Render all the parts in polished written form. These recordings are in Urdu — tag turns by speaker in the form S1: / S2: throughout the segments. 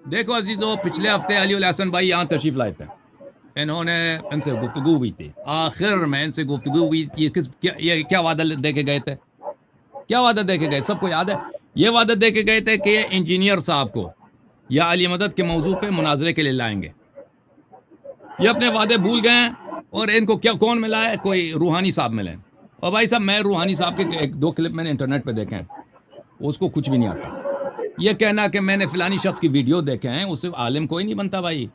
S1: دیکھو عزیزو، پچھلے ہفتے علی الحسن بھائی یہاں تشریف لائے تھے، انہوں نے ان سے گفتگو ہوئی تھی، آخر میں ان سے گفتگو ہوئی، یہ کیا وعدہ دے کے گئے تھے؟ کیا وعدہ دے کے گئے؟ سب کو یاد ہے؟ یہ وعدہ دے کے گئے تھے کہ یہ انجینئر صاحب کو یا علی مدد کے موضوع پہ مناظرے کے لیے لائیں گے۔ یہ اپنے وعدے بھول گئے ہیں، اور ان کو کیا کون ملا ہے؟ کوئی روحانی صاحب ملے۔ اور بھائی صاحب، میں روحانی صاحب کے ایک دو کلپ میں نے انٹرنیٹ پہ دیکھے ہیں، اس کو کچھ بھی نہیں آتا۔ یہ کہنا کہ میں نے فلانی شخص کی ویڈیو دیکھے ہیں، اس سے عالم کوئی نہیں بنتا بھائی،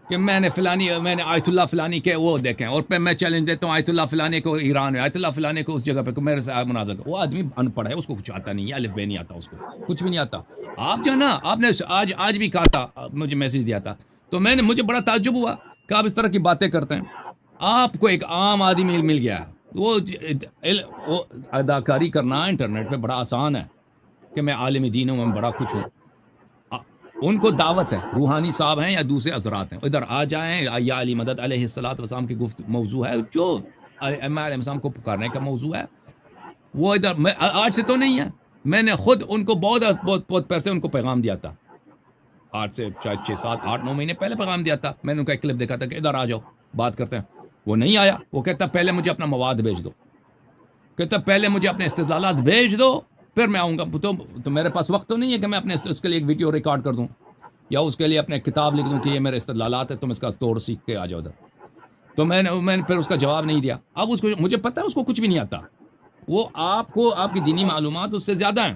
S1: کہ میں نے آیت اللہ فلانی کے وہ دیکھیں، اور پہ میں چیلنج دیتا ہوں آیت اللہ فلانی کو ایران میں، آیت اللہ فلانی کو اس جگہ پہ میرے سے مناظر کرو۔ وہ آدمی ان پڑھ ہے، اس کو کچھ آتا نہیں ہے، الف بے نہیں آتا، اس کو کچھ بھی نہیں آتا۔ آپ جو ہے نا، آپ نے آج بھی کہا تھا، مجھے میسج دیا تھا، تو مجھے بڑا تعجب ہوا کہ آپ اس طرح کی باتیں کرتے ہیں۔ آپ کو ایک عام آدمی مل گیا ہے، وہ اداکاری کرنا انٹرنیٹ پہ بڑا آسان ہے کہ میں عالم دین ہوں، میں بڑا کچھ ہوں۔ ان کو دعوت ہے، روحانی صاحب ہیں یا دوسرے حضرات ہیں، ادھر آ جائیں، یا علی مدد علیہ السلام کی موضوع ہے، جو امام علیہ السلام کو پکارنے کا موضوع ہے، وہ ادھر آج سے تو نہیں ہے، میں نے خود ان کو بہت پیر سے ان کو پیغام دیا تھا، آج سے شاید 6 7 8 9 مہینے پہلے پیغام دیا تھا۔ میں نے ان کا ایک کلپ دیکھا تھا کہ ادھر آ جاؤ بات کرتے ہیں، وہ نہیں آیا۔ وہ کہتا پہلے مجھے اپنا مواد بھیج دو، کہتا پہلے مجھے اپنے استدلالات بھیج دو، پھر میں آؤں گا۔ تو میرے پاس وقت تو نہیں ہے کہ میں اپنے اس کے لیے ایک ویڈیو ریکارڈ کر دوں، یا اس کے لیے اپنے کتاب لکھ دوں کہ یہ میرے استدلالات ہیں، تم اس کا توڑ سیکھ کے آ جاؤ ادھر۔ تو میں نے پھر اس کا جواب نہیں دیا۔ اب اس کو مجھے پتہ ہے اس کو کچھ بھی نہیں آتا، وہ آپ کو آپ کی دینی معلومات اس سے زیادہ ہیں،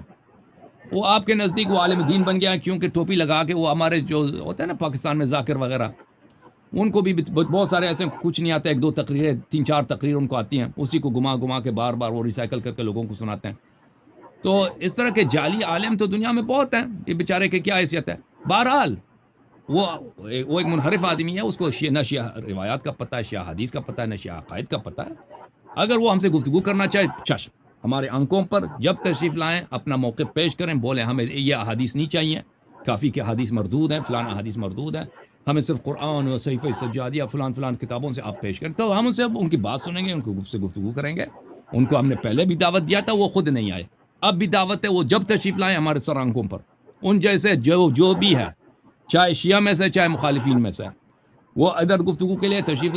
S1: وہ آپ کے نزدیک وہ عالم دین بن گیا ہے، کیونکہ ٹوپی لگا کے وہ ہمارے جو ہوتے ہیں نا پاکستان میں ذاکر وغیرہ، ان کو بھی بہت سارے ایسے کچھ نہیں آتے، 1 2 تقریریں 3 4 تقریر ان کو آتی ہیں، اسی کو گھما کے بار بار وہ ریسائیکل کر کے لوگوں کو سناتے ہیں۔ تو اس طرح کے جعلی عالم تو دنیا میں بہت ہیں، یہ بیچارے کی کیا حیثیت ہے۔ بہرحال وہ ایک منحرف آدمی ہے، اس کو نہ شیعہ روایات کا پتہ ہے، شیعہ حدیث کا پتہ ہے، نہ شیعہ عقائد کا پتہ ہے۔ اگر وہ ہم سے گفتگو کرنا چاہے، چش ہمارے آنکھوں پر جب تشریف لائیں، اپنا موقف پیش کریں، بولیں ہمیں یہ احادیث نہیں چاہیے، کافی کے حدیث مردود ہیں، فلاں احادیث مردود ہیں، ہمیں صرف قرآن و صحیفہ سجادیہ فلان کتابوں سے آپ پیش کریں، تو ہم ان سے ان کی بات سنیں گے، ان کو سے گفتگو کریں گے۔ ان کو ہم نے پہلے بھی دعوت دیا تھا، وہ خود نہیں آئے، اب بھی دعوت ہے، وہ جب تشریف لائیں ہمارے سر آنکھوں پر، ان جیسے جو بھی ہے، چاہے شیعہ میں سے چاہے مخالفین میں سے، وہ ادھر گفتگو کے لیے تشریف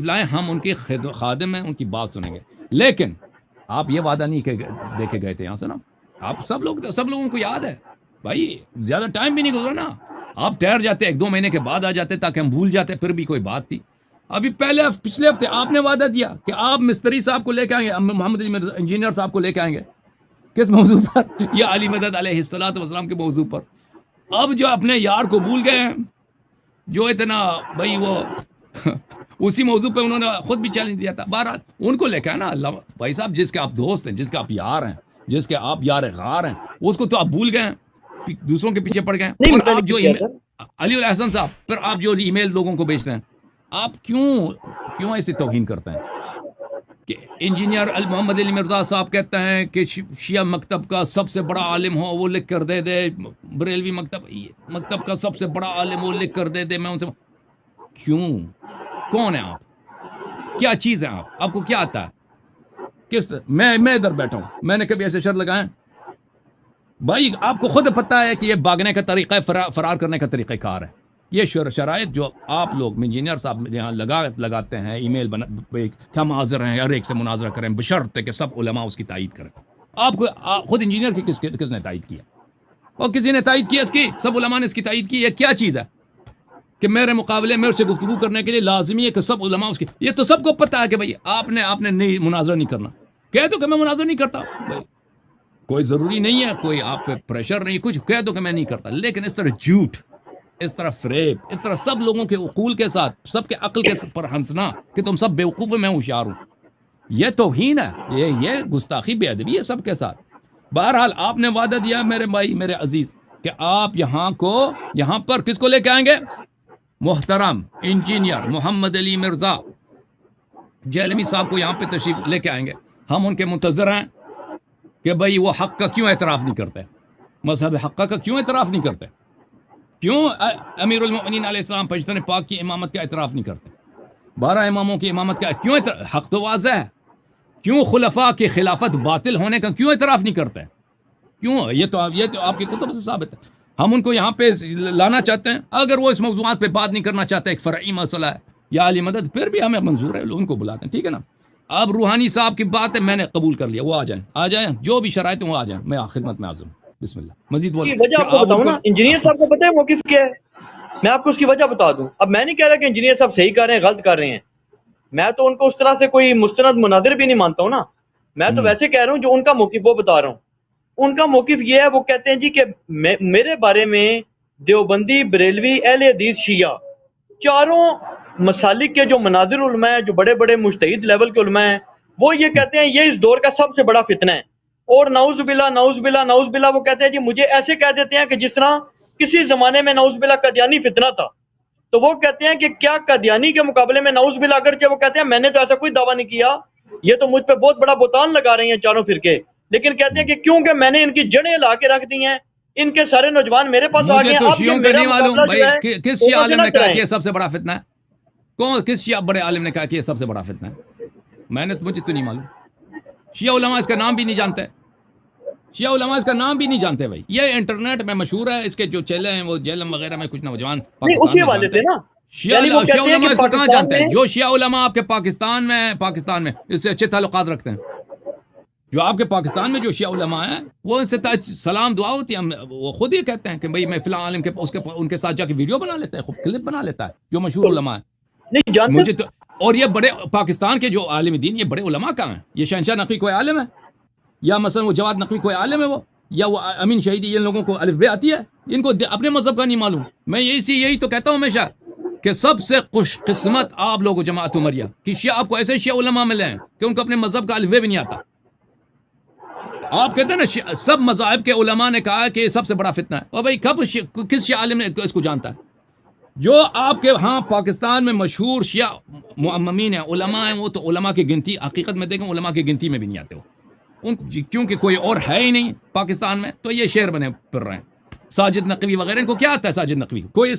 S1: لائیں، ہم ان کے خادم ہیں، ان کی بات سنیں گے۔ لیکن آپ یہ وعدہ نہیں دے کے گئے تھے یہاں سے نا، آپ سب لوگوں کو یاد ہے بھائی، زیادہ ٹائم بھی نہیں گزرا نا، آپ ٹھہر جاتے 1 2 مہینے کے بعد آ جاتے تاکہ ہم بھول جاتے، پھر بھی کوئی بات تھی۔ ابھی پچھلے ہفتے آپ نے وعدہ دیا کہ آپ مستری صاحب کو لے کے آئیں گے، محمد علی انجینئر صاحب کو لے کے آئیں گے، کس موضوع پر؟ یا علی مدد علیہ السلام کے موضوع پر۔ اب جو اپنے یار کو بھول گئے ہیں، جو اتنا بھائی وہ اسی موضوع پہ انہوں نے خود بھی چیلنج دیا تھا، بہرحال ان کو لے کے نا اللہ بھائی صاحب، جس کے آپ دوست ہیں، جس کے آپ یار ہیں، جس کے آپ یار غار ہیں، اس کو تو آپ بھول گئے ہیں، دوسروں کے پیچھے پڑ گئے ہیں۔ اور آپ جو علی الحسن صاحب، پھر آپ جو ای میل لوگوں کو بھیجتے ہیں، آپ کیوں ایسی توہین کرتے ہیں کہ انجینئر محمد علی مرزا صاحب کہتے ہیں کہ شیعہ مکتب کا سب سے بڑا عالم ہو وہ لکھ کر دے دے، بریلوی مکتب کا سب سے بڑا عالم وہ لکھ کر دے دے، میں ان سے کیوں؟ کون ہے آپ؟ کیا چیز ہے آپ کو کیا آتا ہے؟ میں ادھر بیٹھا ہوں، میں نے کبھی ایسے شرط لگائیں؟ بھائی آپ کو خود پتہ ہے کہ یہ بھاگنے کا طریقہ ہے، فرار کرنے کا طریقہ کار ہے۔ یہ شرائط جو آپ لوگ انجینئر صاحب یہاں لگاتے ہیں، ای میل کہ ہم حاضر ہیں، ہر ایک سے مناظرہ کریں، بشرط کہ سب علماء اس کی تائید کریں۔ آپ کو خود انجینئر کی کس نے تائید کیا؟ اور کسی نے تائید کیا اس کی؟ سب علماء نے اس کی تائید کی۔ یہ کیا چیز ہے کہ میرے مقابلے میرے سے گفتگو کرنے کے لیے لازمی ہے کہ سب علماء اس کی؟ یہ تو سب کو پتہ ہے کہ بھائی آپ نے نہیں مناظرہ نہیں کرنا، کہہ دو کہ میں مناظرہ نہیں کرتا بھائی، کوئی ضروری نہیں ہے، کوئی آپ پہ پریشر نہیں، کچھ کہہ دو کہ میں نہیں کرتا۔ لیکن اس طرح جھوٹ، اس طرح فریب، اس طرح سب لوگوں کے عقول کے ساتھ، سب کے عقل کے پر ہنسنا کہ تم سب بیوقوف ہیں، میں ہوشیار ہوں، یہ توہین ہے، یہ گستاخی، بے ادبی ہے سب کے ساتھ۔ بہرحال آپ نے وعدہ دیا میرے بھائی، میرے عزیز، کہ آپ یہاں پر کس کو لے کے آئیں گے؟ محترم انجینئر محمد علی مرزا جیلمی صاحب کو یہاں پہ تشریف لے کے آئیں گے۔ ہم ان کے منتظر ہیں کہ بھائی وہ حق کا کیوں اعتراف نہیں کرتے، مذہب حق کا کیوں اعتراف نہیں کرتے، کیوں امیر المؤمنین علیہ السلام پشتن پاک کی امامت کا اعتراف نہیں کرتے، 12 اماموں کی امامت کا کیوں حق تو واضح ہے، کیوں خلفاء کی خلافت باطل ہونے کا کیوں اعتراف نہیں کرتے؟ کیوں؟ یہ تو آپ کی کتب سے ثابت ہے۔ ہم ان کو یہاں پہ لانا چاہتے ہیں. اگر وہ اس موضوعات پہ بات نہیں کرنا چاہتے, ایک فرعی مسئلہ ہے یا علی مدد, پھر بھی ہمیں منظور ہے, ان کو بلاتے ہیں, ٹھیک ہے نا. اب روحانی صاحب کی بات ہے, میں نے قبول کر لیا, وہ آ جائیں, جو بھی شرائط ہیں وہ آ جائیں, میں خدمت میں حاضر ہوں. بسم اللہ. مزید بول
S2: وجہ آپ کو بتاؤں نا, انجینئر صاحب کو پتہ ہے موقف کیا ہے, میں آپ کو اس کی وجہ بتا دوں. اب میں نہیں کہہ رہا کہ انجینئر صاحب صحیح کر رہے ہیں غلط کر رہے ہیں, میں تو ان کو اس طرح سے کوئی مستند مناظر بھی نہیں مانتا ہوں نا, میں تو ویسے کہہ رہا ہوں جو ان کا موقف وہ بتا رہا ہوں. ان کا موقف یہ ہے, وہ کہتے ہیں جی کہ میرے بارے میں دیوبندی, بریلوی, اہل حدیث, شیعہ, چاروں مسالک کے جو مناظر علماء ہیں, جو بڑے بڑے مجتہد لیول کے علماء ہیں, وہ یہ کہتے ہیں یہ اس دور کا سب سے بڑا فتنہ ہے. اور نعوذ باللہ نعوذ باللہ نعوذ باللہ, وہ کہتے ہیں جی مجھے ایسے کہہ دیتے ہیں کہ جس طرح کسی زمانے میں نعوذ باللہ قادیانی فتنہ تھا. تو وہ کہتے ہیں کہ کیا قادیانی کے مقابلے میں نعوذ باللہ, اگرچہ وہ کہتے ہیں میں نے تو ایسا کوئی دعویٰ نہیں کیا, یہ تو مجھ پہ بہت بڑا بہتان لگا رہے ہیں چاروں فرقے, لیکن کہتے ہیں کہ کیونکہ میں نے ان کی جڑیں لا کے رکھ دی ہیں, ان کے سارے نوجوان میرے پاس آ گئے ہیں.
S1: مجھے تو شیعوں کا نہیں معلوم بھائی, کس شیعہ عالم نے کہا کہ یہ سب سے بڑا فتنہ ہے؟ کس شیعہ بڑے عالم نے کہا کہ یہ سب سے بڑا فتنہ ہے؟ مجھے تو نہیں معلوم. شیعہ علماء اس کا نام بھی نہیں جانتے, شیعہ علماء اس کا نام بھی نہیں جانتے بھائی. یہ انٹرنیٹ میں مشہور ہے, اس کے جو چیلے ہیں وہ جیلم وغیرہ میں کچھ نوجوان پاکستان میں جانتے ہیں. شیعہ علماء اس کو کہاں جانتے ہیں؟ جو شیعہ علماء آپ کے پاکستان میں اس سے اچھے تعلقات رکھتے ہیں, جو آپ کے پاکستان میں جو شیعہ علماء ہیں وہ ان سے سلام دعا ہوتی ہے, وہ خود ہی کہتے ہیں کہ بھائی میں فلاں عالم کے ان کے ساتھ جا کے ویڈیو بنا لیتا ہے, خوب کلپ بنا لیتا ہے, جو مشہور علماء ہیں. مجھے تو, اور یہ بڑے پاکستان کے جو عالم دین, یہ بڑے علماء کہاں ہیں؟ یہ شہنشاہ نقوی کوئی عالم ہے, یا مثلا وہ جواد نقوی کوئی عالم ہے, وہ یا وہ امین شہیدی, ان لوگوں کو الف بے آتی ہے, ان کو اپنے مذہب کا نہیں معلوم. میں یہی تو کہتا ہوں ہمیشہ کہ سب سے خوش قسمت آپ لوگوں جماعت عمریہ کہ شیعہ, آپ کو ایسے شیعہ علماء ملے ہیں کہ ان کو اپنے مذہب کا الف بے بھی نہیں آتا. آپ کہتے ہیں نا سب مذاہب کے علماء نے کہا کہ یہ سب سے بڑا فتنہ ہے, اور بھائی کس شیعہ عالم نے اس کو جانتا ہے؟ جو آپ کے ہاں پاکستان میں مشہور شیعہ معممین ہیں, علماء ہیں, وہ تو علماء کی گنتی حقیقت میں دیکھیں علماء کی گنتی میں بھی نہیں آتے وہ, کیونکہ کوئی اور ہے ہی نہیں پاکستان میں, تو یہ شعر بنے پھر رہے ہیں. ساجد نقوی وغیرہ, ان کو کیا آتا ہے ساجد نقوی؟ کوئی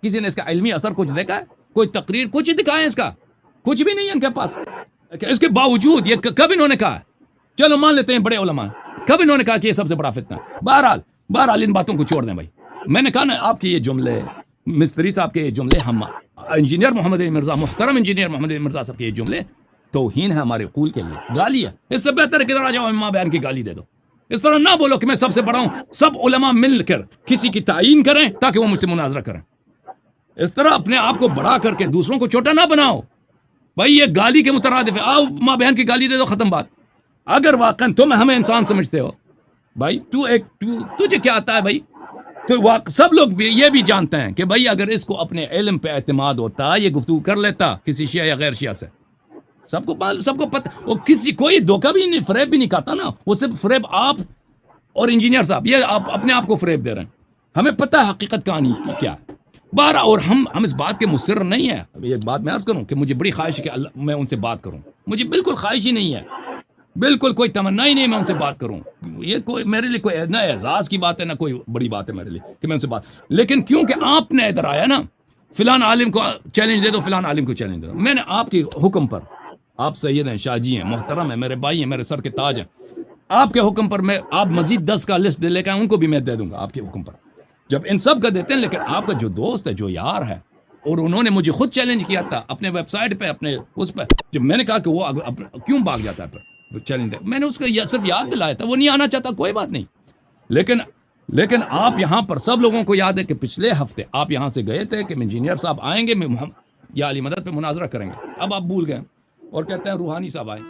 S1: کسی نے اس کا علمی اثر کچھ دیکھا ہے؟ کوئی تقریر کچھ دکھائے اس کا؟ کچھ بھی نہیں ہے ان کے پاس. اس کے باوجود یہ کب انہوں نے کہا, چلو مان لیتے ہیں بڑے علماء, کب انہوں نے کہا کہ یہ سب سے بڑا فتنہ ہے؟ بہرحال ان باتوں کو چھوڑ دیں بھائی. میں نے کہا نا آپ کے یہ جملے, مستری صاحب کے یہ جملے, ہم انجینئر محمد علی مرزا, محترم انجینئر محمد علی مرزا صاحب کے یہ جملے توہین ہے ہمارے عقول کے لیے, گالی ہے. اس سے بہتر ہے کہ ذرا جاؤ ماں بہن کی گالی دے دو. اس طرح نہ بولو کہ میں سب سے بڑا ہوں, سب علماء مل کر کسی کی تعیین کریں تاکہ وہ مجھ سے مناظرہ کریں. اس طرح اپنے آپ کو بڑا کر کے دوسروں کو چھوٹا نہ بناؤ بھائی, یہ گالی کے مترادف ہے. آؤ ماں بہن کی گالی دے دو, ختم بات. اگر واقعا تم ہمیں انسان سمجھتے ہو بھائی, تجھے کیا آتا ہے بھائی؟ تو سب لوگ بھی یہ بھی جانتے ہیں کہ بھائی اگر اس کو اپنے علم پہ اعتماد ہوتا, یہ گفتگو کر لیتا کسی شیعہ یا غیر شیعہ سے, سب کو پتہ, وہ کوئی دھوکہ بھی نہیں, فریب بھی نہیں کھاتا نا. وہ صرف فریب آپ اور انجینئر صاحب, یہ آپ اپنے آپ کو فریب دے رہے ہیں. ہمیں پتہ ہے حقیقت کہانی کیا ہے. اور ہم اس بات کے مصر نہیں ہیں. یہ بات میں عرض کروں کہ مجھے بڑی خواہش ہے کہ میں ان سے بات کروں, مجھے بالکل خواہش ہی نہیں ہے, بالکل کوئی تمنا ہی نہیں میں ان سے بات کروں. یہ کوئی میرے لیے کوئی نہ اعزاز کی بات ہے, نہ کوئی بڑی بات ہے میرے لیے کہ میں ان سے بات. لیکن کیونکہ آپ نے ادھر آیا نا, فلان عالم کو چیلنج دے دو, فلان عالم کو چیلنج دے دو, میں نے آپ کے حکم پر, آپ سید ہیں, شاہ جی ہیں, محترم ہیں, میرے بھائی ہیں, میرے سر کے تاج ہیں, آپ کے حکم پر میں, آپ مزید 10 کا لسٹ لے کے آئے, ان کو بھی میں دے دوں گا آپ کے حکم پر, جب ان سب کا دیتے ہیں. لیکن آپ کا جو دوست ہے, جو یار ہے, اور انہوں نے مجھے خود چیلنج کیا تھا اپنے ویب سائٹ پہ, اپنے اس پہ, جب میں نے کہا کہ وہ کیوں بھاگ جاتا ہے پھر چیلنج دے, میں نے اس کا صرف یاد دلایا تھا, وہ نہیں آنا چاہتا, کوئی بات نہیں. لیکن آپ یہاں پر سب لوگوں کو یاد ہے کہ پچھلے ہفتے آپ یہاں سے گئے تھے کہ انجینئر صاحب آئیں گے, میں یا علی مدد پہ مناظرہ کریں گے. اب آپ بھول گئے اور کہتے ہیں روحانی صاحب آئیں.